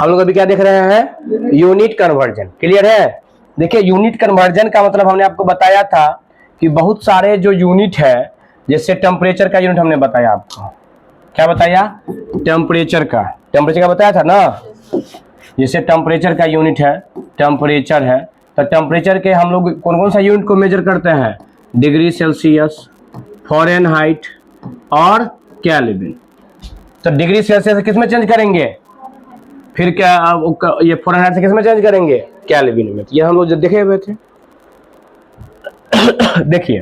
हम लोग अभी क्या देख रहे हैं, यूनिट कन्वर्जन। क्लियर है। देखिए यूनिट कन्वर्जन का मतलब हमने आपको बताया था कि बहुत सारे जो यूनिट है, जैसे टेम्परेचर का यूनिट हमने बताया आपको, क्या बताया, टेम्परेचर का बताया था ना। जैसे टेम्परेचर का यूनिट है, टेम्परेचर है, तो टेम्परेचर के हम लोग कौन कौन सा यूनिट को मेजर करते हैं, डिग्री सेल्सियस, फ़ारेनहाइट और केल्विन। तो डिग्री सेल्सियस किस में चेंज करेंगे, फिर क्या ये फ़ारेनहाइट से किस में चेंज करेंगे, केल्विन में। ये हम लोग जो देखे हुए थे। देखिए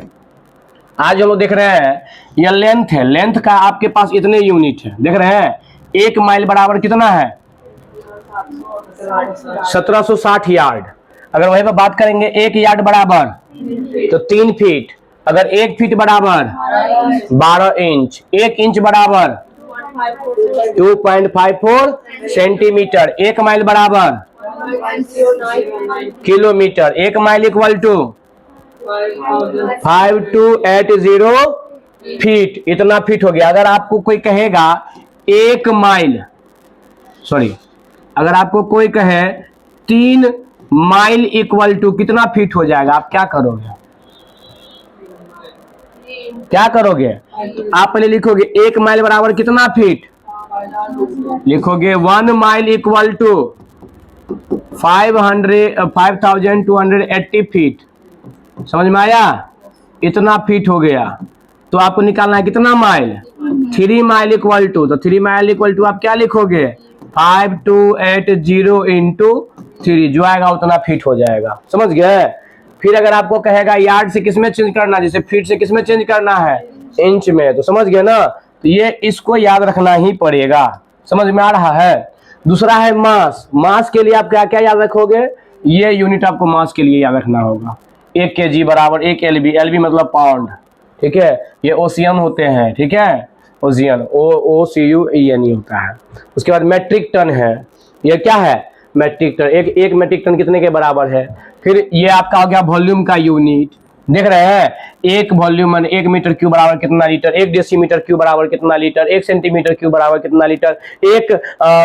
आज हम लोग देख रहे हैं ये लेंथ है, लेंथ का आपके पास इतने यूनिट है, देख रहे हैं। 1 माइल बराबर कितना है, 1760 यार्ड। अगर वहीं पर बात करेंगे 1 यार्ड बराबर तो 3 फीट, अगर 1 फीट बराबर 12 इंच, 1 इंच बराबर 2.54 सेंटीमीटर, 1 माइल बराबर kilometre, 1 mile equal to 5280 feet, इतना फीट हो गया। अगर आपको कोई कहेगा 1 माइल, सॉरी, अगर आपको कोई कहे 3 माइल इक्वल टू कितना फीट हो जाएगा, आप क्या करोगे, क्या करोगे? आप पहले लिखोगे 1 माइल बराबर कितना फीट, लिखोगे 1 माइल इक्वल टू 5280 फीट। समझ में आया, इतना फीट हो गया। तो आपको निकालना है कितना माइल, 3 माइल इक्वल टू, तो 3 माइल इक्वल टू आप क्या लिखोगे, 5280 इंटू 3, जो आएगा उतना फीट हो जाएगा। समझ गए। फिर अगर आपको कहेगा यार्ड से किसमें चेंज करना, जैसे फीट से किसमें चेंज करना है, इंच में, तो समझ गए ना। तो ये इसको याद रखना ही पड़ेगा। समझ में आ रहा है। दूसरा है मास। मास के लिए आप क्या क्या याद रखोगे, ये यूनिट आपको मास के लिए याद रखना होगा। 1 kg बराबर 1 LB, LB मतलब पाउंड, ठीक है। ये ओशियन होते हैं, ठीक है, ओशियन, OCUEN होता है। उसके बाद मेट्रिक टन है, ये क्या है, मेट्रिक टन। एक मेट्रिक टन कितने के बराबर है। फिर ये आपका हो गया वॉल्यूम का यूनिट, देख रहे हैं। 1 वॉल्यूम 1 मीटर क्यूब बराबर कितना लीटर, 1 डेसीमीटर क्यूब बराबर कितना लीटर, 1 सेंटीमीटर क्यूब बराबर कितना लीटर, 1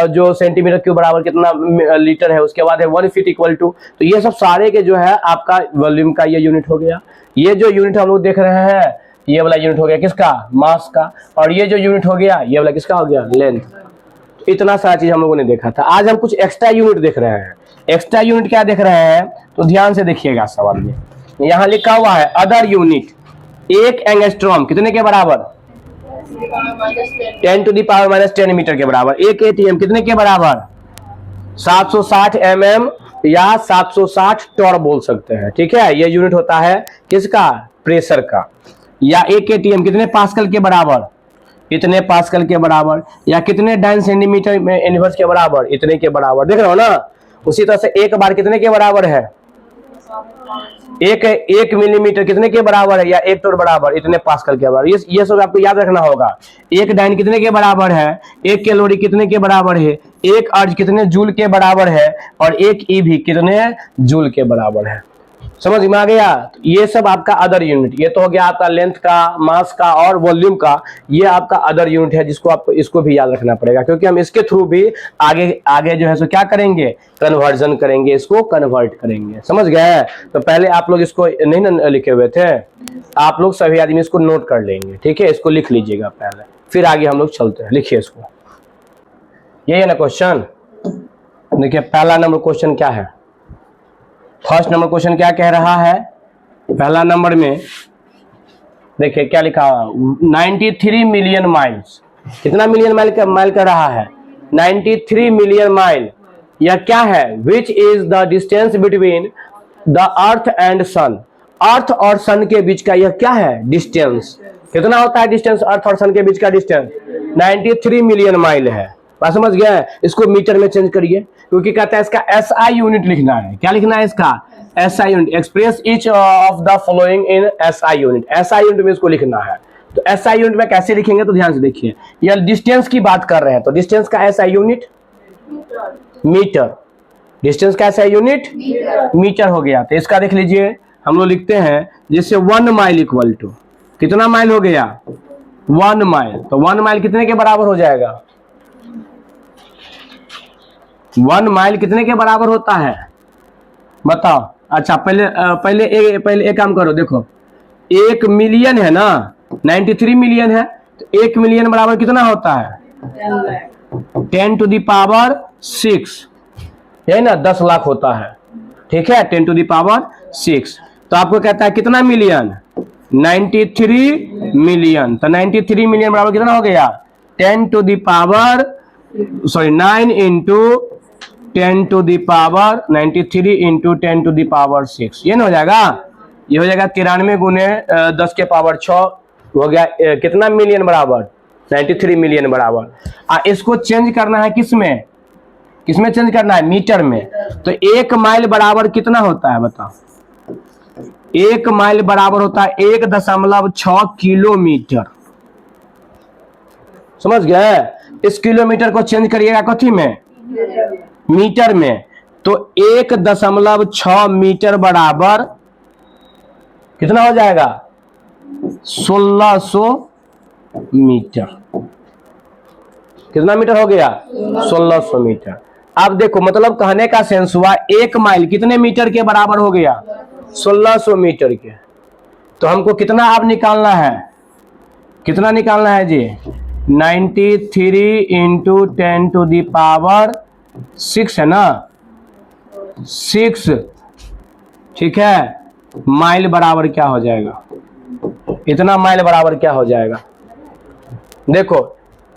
जो सेंटीमीटर क्यूब बराबर कितना लीटर है। उसके बाद है 1 फीट इक्वल टू। तो ये सब सारे के जो है आपका वॉल्यूम का ये यूनिट हो गया। ये जो यूनिट हम लोग देख रहे हैं, ये वाला यूनिट हो गया किसका, मास का। और ये जो यूनिट हो गया, ये वाला किसका हो गया, लेंथ। इतना सारा चीज हम लोगों ने देखा था। आज हम कुछ एक्स्ट्रा यूनिट देख रहे हैं। एक्स्ट्रा यूनिट क्या देख रहे हैं, तो ध्यान से देखिएगा सवाल में। यहां लिखा हुआ है अदर यूनिट। 1 एंगस्ट्रॉम कितने के बराबर, 10⁻⁻10 मीटर के बराबर। 1 ATM कितने के बराबर, 760 mm या 760 टॉर बोल सकते हैं, ठीक है। ये यूनिट होता है किसका, प्रेशर का। या 1 ATM कितने पास्कल के बराबर, इतने पास्कल के बराबर। या कितने डाइन सेंटीमीटर में इनवर्स के बराबर, इतने के बराबर। देख रहे हो ना। उसी तरह से 1 बार कितने के बराबर है, 1 मिलीमीटर कितने के बराबर है, या 1 टोर बराबर, इतने पास्कल के बराबर। ये सब आपको याद रखना होगा। 1 डाइन कितने के बराबर है, 1 कैलोरी कितने के बराबर है, 1 अर्ज कितने जूल के बराबर है, और 1 EV कितने जूल के बराबर है। समझ में आ गया। तो ये सब आपका अदर यूनिट। ये तो हो गया आपका लेंथ का, मास का और वॉल्यूम का। ये आपका अदर यूनिट है, जिसको आपको इसको भी याद रखना पड़ेगा, क्योंकि हम इसके थ्रू भी आगे जो है सो क्या करेंगे, कन्वर्जन करेंगे, इसको कन्वर्ट करेंगे। समझ गए। तो पहले आप लोग इसको नहीं ना लिखे हुए थे, आप लोग सभी आदमी इसको नोट कर लेंगे, ठीक है। इसको लिख लीजिएगा पहले, फिर आगे हम लोग चलते हैं। लिखिए इसको, यही है ना क्वेश्चन। देखिए पहला नंबर क्वेश्चन क्या है, फर्स्ट नंबर क्वेश्चन क्या कह रहा है। पहला नंबर में देखिए क्या लिखा, 93 मिलियन माइल्स। कितना मिलियन माइल कर रहा है, 93 मिलियन माइल। यह क्या है, which is the distance between the earth and sun. Earth और सन के बीच का यह क्या है, डिस्टेंस। कितना होता है डिस्टेंस, अर्थ और सन के बीच का डिस्टेंस, 93 मिलियन माइल है। बात समझ गया। इसको मीटर में चेंज करिए, क्योंकि कहता है इसका SI यूनिट लिखना है। क्या लिखना है इसका, SI unit. Express each of the following in SI unit. SI unit में इसको लिखना है। तो SI यूनिट में कैसे लिखेंगे, तो ध्यान से देखिए। यह डिस्टेंस की बात कर रहे हैं, तो डिस्टेंस का SI यूनिट मीटर। डिस्टेंस का SI यूनिट मीटर हो गया। तो इसका देख लीजिए, हम लोग लिखते हैं जैसे 1 माइल इक्वल टू, कितना माइल हो गया, 1 माइल। तो 1 माइल कितने के बराबर हो जाएगा, 1 माइल कितने के बराबर होता है बताओ। अच्छा पहले एक काम करो, देखो 1 मिलियन है ना, 93 मिलियन है, तो 1 मिलियन बराबर कितना होता है 10 टू द पावर 6, है ना, 10 लाख होता है, ठीक है, 10 टू द पावर 6। तो आपको कहता है कितना मिलियन, 93 मिलियन। तो 93 मिलियन बराबर कितना हो गया 10 to the power 9 into 10 to the power 93 into 10 to the power 6, ये ना हो जाएगा, ये हो जाएगा 93 गुने 10 के पावर 6 हो गया कितना मिलियन बराबर 93 मिलियन बराबर। इसको चेंज करना है किसमें चेंज करना है, मीटर में। तो 1 माइल बराबर कितना होता है बताओ, 1 माइल बराबर होता है 1.6 किलोमीटर, समझ गए। इस किलोमीटर को चेंज करिएगा कथी में, मीटर में। तो 1.6 मीटर बराबर कितना हो जाएगा 1600 मीटर। कितना मीटर हो गया 1600 मीटर। अब देखो मतलब कहने का सेंस हुआ 1 माइल कितने मीटर के बराबर हो गया 1600 मीटर के। तो हमको कितना अब निकालना है, कितना निकालना है जी 93 इंटू 10 टू दी पावर 6 है ना, 6, ठीक है, माइल बराबर क्या हो जाएगा, इतना माइल बराबर क्या हो जाएगा। देखो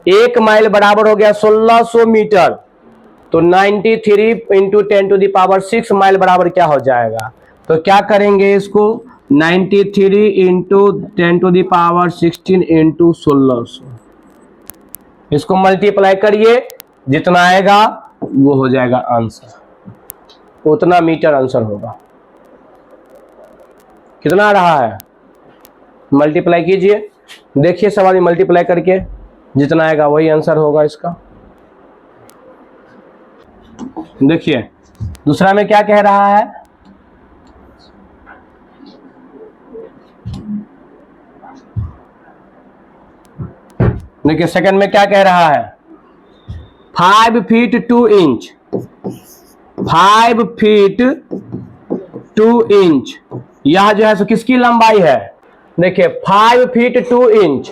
1 माइल बराबर हो गया 1600 मीटर, तो 93 into 10 to the power 6 mile बराबर क्या हो जाएगा। तो क्या करेंगे इसको 93 into 10 to the power 16 into 1600, इसको मल्टीप्लाई करिए, जितना आएगा वो हो जाएगा आंसर, उतना मीटर आंसर होगा। कितना आ रहा है मल्टीप्लाई कीजिए, देखिए सवाल में मल्टीप्लाई करके जितना आएगा वही आंसर होगा इसका। देखिए दूसरा में क्या कह रहा है, देखिए सेकंड में क्या कह रहा है 5 फीट 2 इंच, 5 फीट 2 इंच, यह जो है सो किसकी लंबाई है। देखिए 5 फीट 2 इंच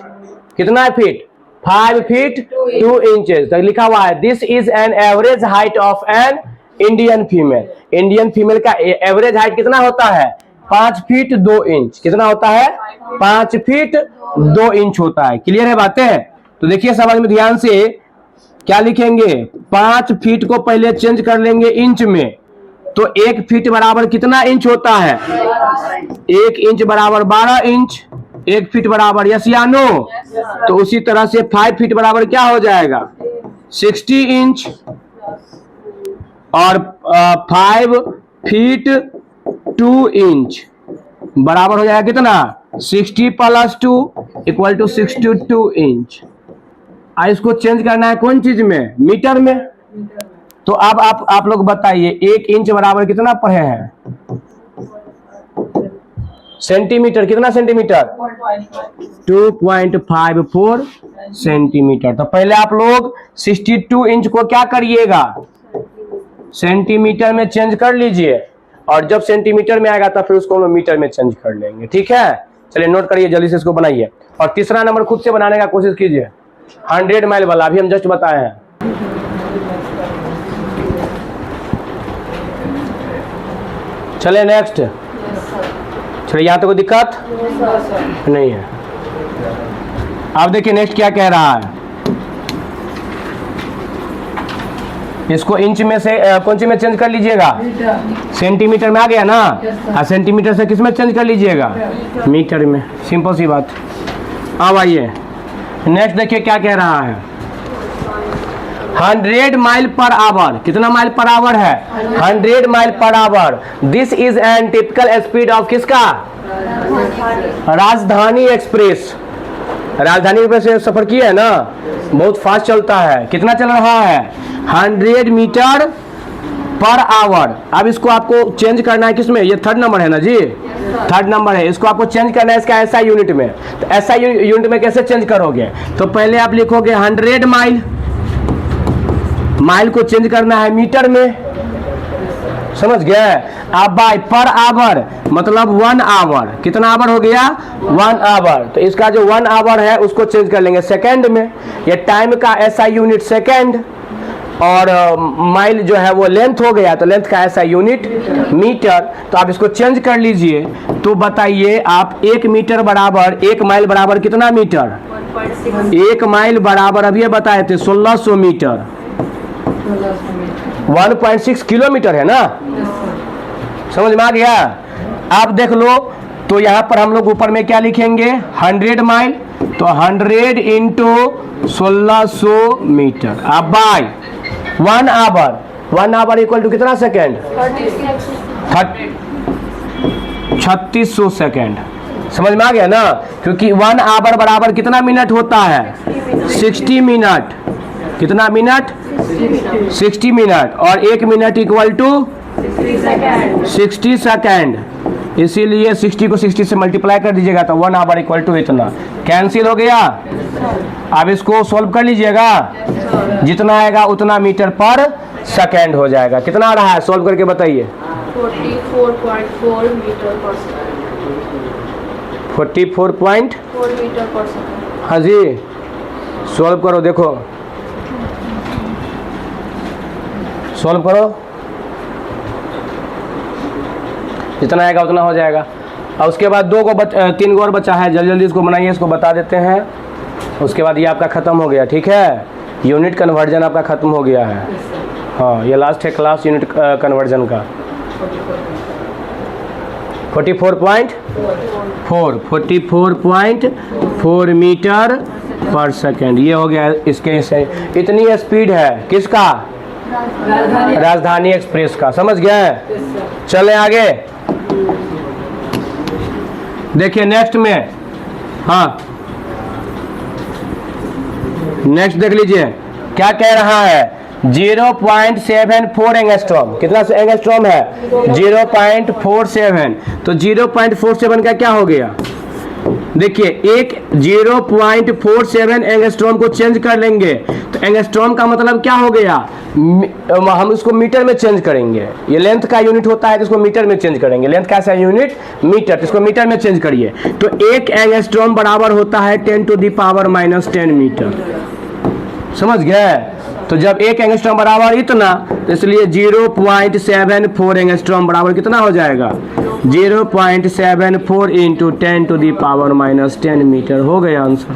कितना फीट 5 फीट 2 इंचेस, तो लिखा हुआ है this is an average height of an Indian female. Indian female का एवरेज हाइट कितना होता है 5 फीट 2 इंच, कितना होता है 5 फीट 2 इंच होता है। क्लियर है बातें। तो देखिए सवाल में ध्यान से क्या लिखेंगे, 5 फीट को पहले चेंज कर लेंगे इंच में, तो 1 फीट बराबर कितना इंच होता है 1 इंच बराबर 12 इंच, 1 फीट बराबर यस या नो। तो उसी तरह से 5 फीट बराबर क्या हो जाएगा 60 इंच, और 5 फीट 2 इंच बराबर हो जाएगा कितना 60 + 2 = 62 इंच। इसको चेंज करना है कौन चीज में, मीटर में। तो अब आप लोग बताइए 1 इंच बराबर कितना पढ़े हैं सेंटीमीटर, कितना सेंटीमीटर 2.54 सेंटीमीटर। तो पहले आप लोग 62 इंच को क्या करिएगा सेंटीमीटर में चेंज कर लीजिए, और जब सेंटीमीटर में आएगा तो फिर उसको हम मीटर में चेंज कर लेंगे, ठीक है। चलिए नोट करिए जल्दी से इसको बनाइए, और तीसरा नंबर खुद से बनाने का कोशिश कीजिए 100 माइल वाला, अभी हम जस्ट बताए हैं। चले नेक्स्ट, चलिए यहाँ तो कोई दिक्कत नहीं है। अब देखिए नेक्स्ट क्या कह रहा है, इसको इंच में से कौन सी में चेंज कर लीजिएगा सेंटीमीटर में आ गया ना, सेंटीमीटर से किस में चेंज कर लीजिएगा मीटर में, सिंपल सी बात। अब आइए नेक्स्ट देखिए क्या कह रहा है 100 माइल पर आवर, कितना माइल पर आवर है 100 mile per hour. This is an typical speed of किसका राजधानी एक्सप्रेस। राजधानी एक्सप्रेस से सफर किया है ना, बहुत फास्ट चलता है। कितना चल रहा है 100 मीटर पर आवर। अब इसको आपको चेंज करना है किसमें, ये 3rd नंबर है ना जी, 3rd नंबर है, इसको आपको चेंज करना है इसका ऐसा यूनिट में। तो ऐसा यूनिट में कैसे चेंज करोगे, तो पहले आप लिखोगे 100 माइल, माइल को चेंज करना है मीटर में, समझ गए। अब बाय पर आवर मतलब 1 आवर, कितना आवर हो गया 1 आवर, तो इसका जो 1 आवर है उसको चेंज कर लेंगे सेकंड में। ये टाइम का एसआई यूनिट सेकंड, और माइल जो है वो लेंथ हो गया, तो लेंथ का एसआई यूनिट मीटर। तो आप इसको चेंज कर लीजिए, तो बताइए आप 1 मीटर बराबर 1 माइल बराबर कितना मीटर, 1 माइल बराबर अभी बताए थे 1600 मीटर, 1.6 किलोमीटर है ना, समझ में आ गया। आप देख लो, तो यहाँ पर हम लोग ऊपर में क्या लिखेंगे 100 माइल, तो 100 इंटू 1600 मीटर। अब by 1 hour, 1 hour equal to कितना सेकेंड, 3600 सेकेंड, समझ में आ गया ना, क्योंकि 1 आवर बराबर कितना मिनट होता है 60 मिनट, कितना मिनट 60 मिनट, और 1 मिनट इक्वल टू 60 सेकेंड, इसीलिए 60 को 60 से मल्टीप्लाई कर दीजिएगा तो 1 आवर इक्वल टू इतना, कैंसिल हो गया। अब इसको सॉल्व कर लीजिएगा, जितना आएगा उतना मीटर पर सेकेंड हो जाएगा। कितना आ रहा है सॉल्व करके बताइए, 44.4 मीटर पर सेकंड, 44.4 मीटर पर सेकंड। हाँ जी, सॉल्व करो, देखो सॉल्व करो, जितना आएगा उतना हो जाएगा। और उसके बाद 3 गो और बचा है, जल्दी जल्दी इसको बनाइए, इसको बता देते हैं। उसके बाद ये आपका ख़त्म हो गया, ठीक है, यूनिट कन्वर्जन आपका ख़त्म हो गया है। हाँ, ये लास्ट है क्लास यूनिट कन्वर्जन का। 44.4 मीटर पर सेकेंड, ये हो गया इसके से। इतनी स्पीड है किसका, राजधानी एक्सप्रेस का, समझ गए। चले आगे, देखिए नेक्स्ट में, हाँ नेक्स्ट देख लीजिए क्या कह रहा है, 0.74 एंगस्ट्रॉम, कितना एंगस्ट्रॉम है 0.47, तो 0.47 का क्या हो गया, देखिए एक 0.47 एंगस्ट्रॉम को चेंज कर लेंगे, तो एंगस्ट्रॉम का मतलब क्या हो गया, हम इसको मीटर में चेंज करेंगे। ये लेंथ का यूनिट होता है तो इसको मीटर में चेंज करेंगे, लेंथ का यूनिट मीटर, तो इसको मीटर में चेंज करिए। तो एक एंगस्ट्रॉम बराबर होता है 10⁻⁻10 मीटर, समझ गए। तो जब एक एंगस्ट्रॉम बराबर इतना, तो इसलिए 0.74 एंगस्ट्रॉम बराबर कितना हो जाएगा 0.74 इंटू 10⁻⁻10 मीटर, हो गया आंसर,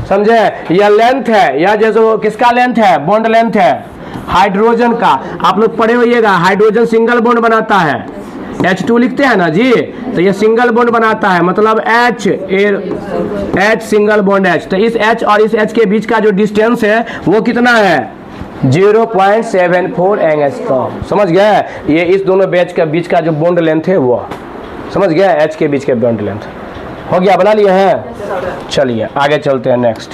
समझे। यह लेंथ है, यह जैसे किसका लेंथ है, बॉन्ड लेंथ है हाइड्रोजन का। आप लोग पढ़े होइएगा, हाइड्रोजन सिंगल बॉन्ड बनाता है, H2 लिखते हैं ना जी, तो ये सिंगल बॉन्ड बनाता है, मतलब H सिंगल बॉन्ड H। तो इस H और इस H के बीच का जो डिस्टेंस है वो कितना है 0.74 एंगस्ट्रॉम, समझ गए। ये इस दोनों बैच के बीच का जो बॉन्ड लेंथ है वो, समझ गए, H के बीच के बॉन्ड लेंथ हो गया, बना लिए हैं। चलिए आगे चलते हैं, नेक्स्ट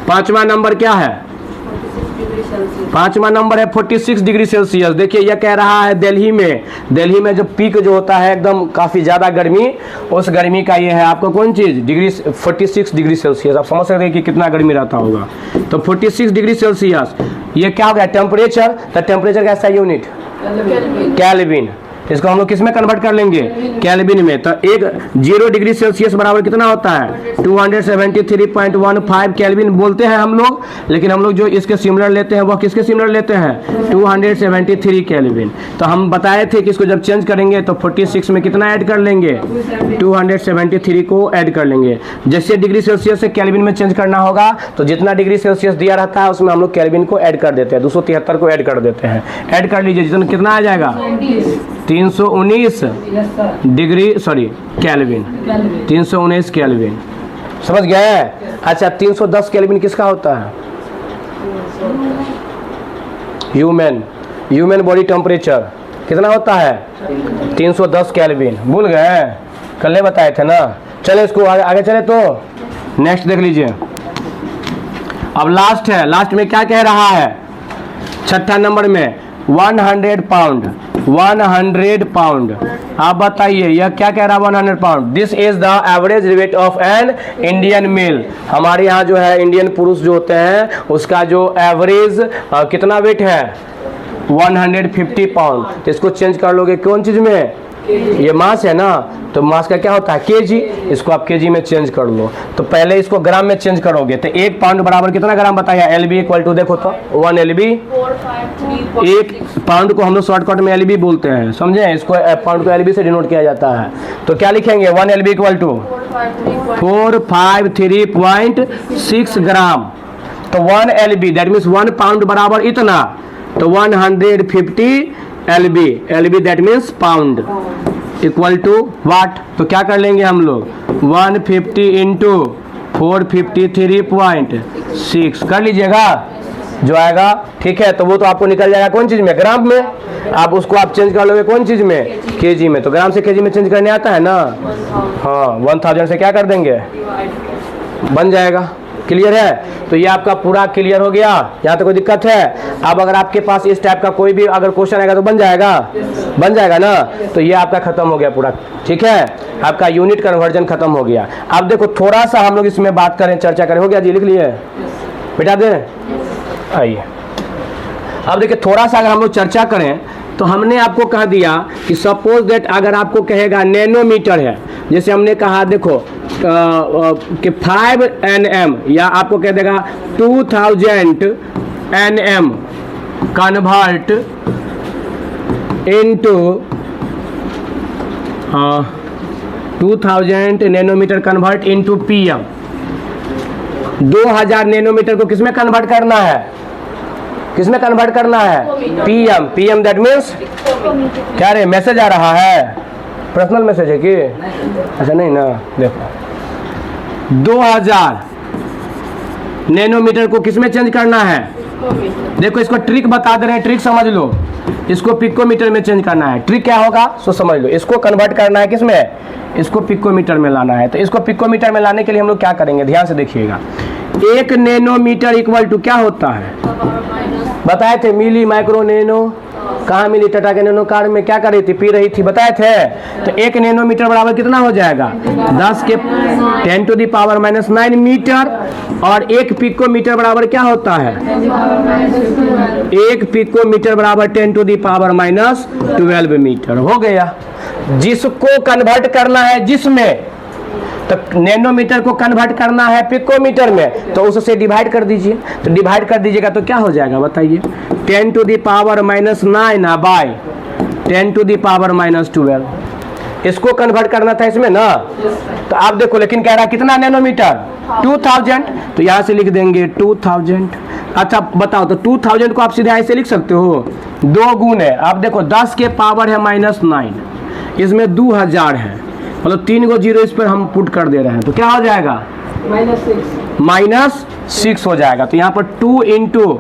5वां नंबर क्या है, 5वां नंबर है 46 डिग्री सेल्सियस। देखिए यह कह रहा है दिल्ली में जो पीक जो होता है एकदम काफ़ी ज़्यादा गर्मी, उस गर्मी का ये है आपको कौन चीज़ 46 डिग्री सेल्सियस। आप समझ सकते हैं कि कितना गर्मी रहता होगा। तो 46 डिग्री सेल्सियस ये क्या हो गया टेम्परेचर, तो टेम्परेचर का ऐसा यूनिट केल्विन, इसको हम लोग किस में कन्वर्ट कर लेंगे केल्विन में। तो एक 0 डिग्री सेल्सियस बराबर कितना होता है 273.15 केल्विन बोलते हैं हम लोग, लेकिन हम लोग जो इसके सिमिलर लेते हैं वह किसके सिमिलर लेते हैं 273 केल्विन। तो हम बताए थे कि इसको जब चेंज करेंगे तो 46 में कितना ऐड कर लेंगे 273 को ऐड कर लेंगे। जैसे डिग्री सेल्सियस से केल्विन में चेंज करना होगा तो जितना डिग्री सेल्सियस दिया रहता है उसमें हम लोग केल्विन को ऐड कर देते हैं, 273 को ऐड कर देते हैं। ऐड कर लीजिए, जितना कितना आ जाएगा 319 डिग्री केल्विन, 319 केल्विन, समझ गए। अच्छा 310 केल्विन किसका होता है ह्यूमन बॉडी टेम्परेचर कितना होता है 310 केल्विन, भूल गए, कल बताए थे ना। चले इसको आगे चले, तो नेक्स्ट देख लीजिए। अब लास्ट है, लास्ट में क्या कह रहा है 6ठा नंबर में 100 पाउंड, 100 पाउंड। आप बताइए यह क्या कह रहा है 100 pound. This is the average weight of an Indian male. हमारे यहाँ जो है इंडियन पुरुष जो होते हैं उसका जो एवरेज कितना वेट है 150 पाउंड। तो इसको चेंज कर लोगे कौन चीज में, ये मास है ना, तो मास का क्या होता है केजी, इसको आप केजी में चेंज कर लो। तो पहले इसको ग्राम में चेंज करोगे तो 1 पाउंड बराबर कितना ग्राम बताया, एलबी इक्वल टू देखो तो 1 एलबी। 453 एक पाउंड को हम लोग शॉर्टकट में एलबी बोलते हैं, समझे, इसको पाउंड को एलबी से डिनोट किया जाता है। तो क्या लिखेंगे 1 एलबी इक्वल टू 453.6 ग्राम। तो 1 एलबी दैट मीन्स 1 पाउंड बराबर इतना, तो 150 LB, LB that means pound equal to what. तो क्या कर लेंगे हम लोग 150 इंटू 453.6 कर लीजिएगा जो आएगा, ठीक है। तो वो तो आपको निकल जाएगा कौन चीज में, ग्राम में। आप उसको आप चेंज कर लोगे कौन चीज में, केजी में। तो ग्राम से केजी में चेंज करने आता है ना, हाँ 1000 से क्या कर देंगे बन जाएगा। क्लियर है। तो ये आपका पूरा क्लियर हो गया, यहाँ तो कोई दिक्कत है। अब अगर आपके पास इस टाइप का कोई भी अगर क्वेश्चन आएगा तो बन जाएगा, बन जाएगा ना। तो ये आपका खत्म हो गया पूरा, ठीक है, आपका यूनिट कन्वर्जन खत्म हो गया। अब देखो थोड़ा सा हम लोग इसमें बात करें, चर्चा करें। हो गया जी, लिख लिए, बेटा दें, आइए। अब देखिए थोड़ा सा अगर हम लोग चर्चा करें तो हमने आपको कह दिया कि सपोज दैट अगर आपको कहेगा नैनोमीटर है, जैसे हमने कहा देखो कि 5 nm या आपको कह देगा 2000 nm convert into 2000 nanometre convert into pm। 2000 nanometre को किसमें कन्वर्ट करना है, किसमें कन्वर्ट करना है, पीएम। पीएम दैट मीन्स क्या रे, मैसेज आ रहा है, पर्सनल मैसेज है कि, अच्छा नहीं ना। देखो 2000 नैनोमीटर को किसमें चेंज करना है, देखो इसको ट्रिक बता दे रहे हैं, ट्रिक समझ लो। इसको पिकोमीटर में चेंज करना है। ट्रिक क्या होगा सो समझ लो। इसको कन्वर्ट करना है किसमें, इसको पिकोमीटर में लाना है। तो इसको पिकोमीटर में लाने के लिए हम लोग क्या करेंगे, ध्यान से देखिएगा। 1 नैनोमीटर इक्वल टू क्या होता है, बताए थे मिली माइक्रो नैनो, कहाँ मिली, टाटा के नैनो कार में क्या कर रही थी, पी रही थी, बताए थे। तो 1 नैनोमीटर बराबर कितना हो जाएगा 10 के 10⁻⁹ मीटर। और 1 पिकोमीटर बराबर क्या होता है, 1 पिकोमीटर बराबर 10⁻⁻12 मीटर। हो गया। जिसको कन्वर्ट करना है जिसमें, तो नैनोमीटर को कन्वर्ट करना है पिकोमीटर में, तो उससे डिवाइड कर दीजिए। तो डिवाइड कर दीजिएगा तो क्या हो जाएगा बताइए, 10⁻⁹ बाय 10⁻⁻12। इसको कन्वर्ट करना था इसमें ना। तो आप देखो लेकिन कह रहा है कितना नैनोमीटर 2000, तो यहाँ से लिख देंगे 2000। अच्छा बताओ, तो 2000 को आप सीधे ऐसे लिख सकते हो, 2 गुण है। आप देखो 10 के पावर है -9, इसमें 2000 है, मतलब 3 गो जीरो इस पर हम पुट कर दे रहे हैं। तो क्या हो जाएगा -6 हो जाएगा। तो यहाँ पर 2 इंटू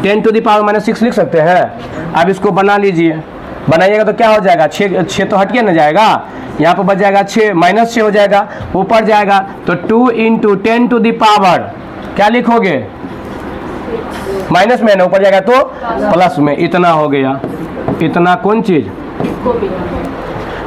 10⁻⁻6 लिख सकते हैं। अब इसको बना लीजिए, बनाइएगा तो क्या हो जाएगा, 6 तो हटिए ना जाएगा, यहाँ पर बच जाएगा 6, -6 हो जाएगा, ऊपर जाएगा तो 2 इंटू 10⁻, क्या लिखोगे, माइनस में ना, ऊपर जाएगा तो प्लस में, इतना हो गया। इतना कौन चीज,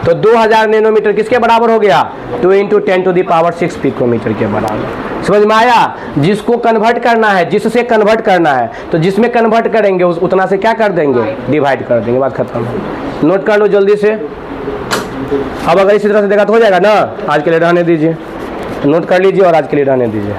तो 2000 नैनोमीटर किसके बराबर हो गया, 2 इंटू 10⁻6 पिकोमीटर के बराबर। समझ में आया। जिसको कन्वर्ट करना है, जिससे कन्वर्ट करना है, तो जिसमें कन्वर्ट करेंगे उस उतना से क्या कर देंगे, डिवाइड कर देंगे, बात खत्म। नोट कर लो जल्दी से। अब अगर इसी तरह से देखा तो हो जाएगा ना। आज के लिए रहने दीजिए, नोट कर लीजिए और आज के लिए रहने दीजिए।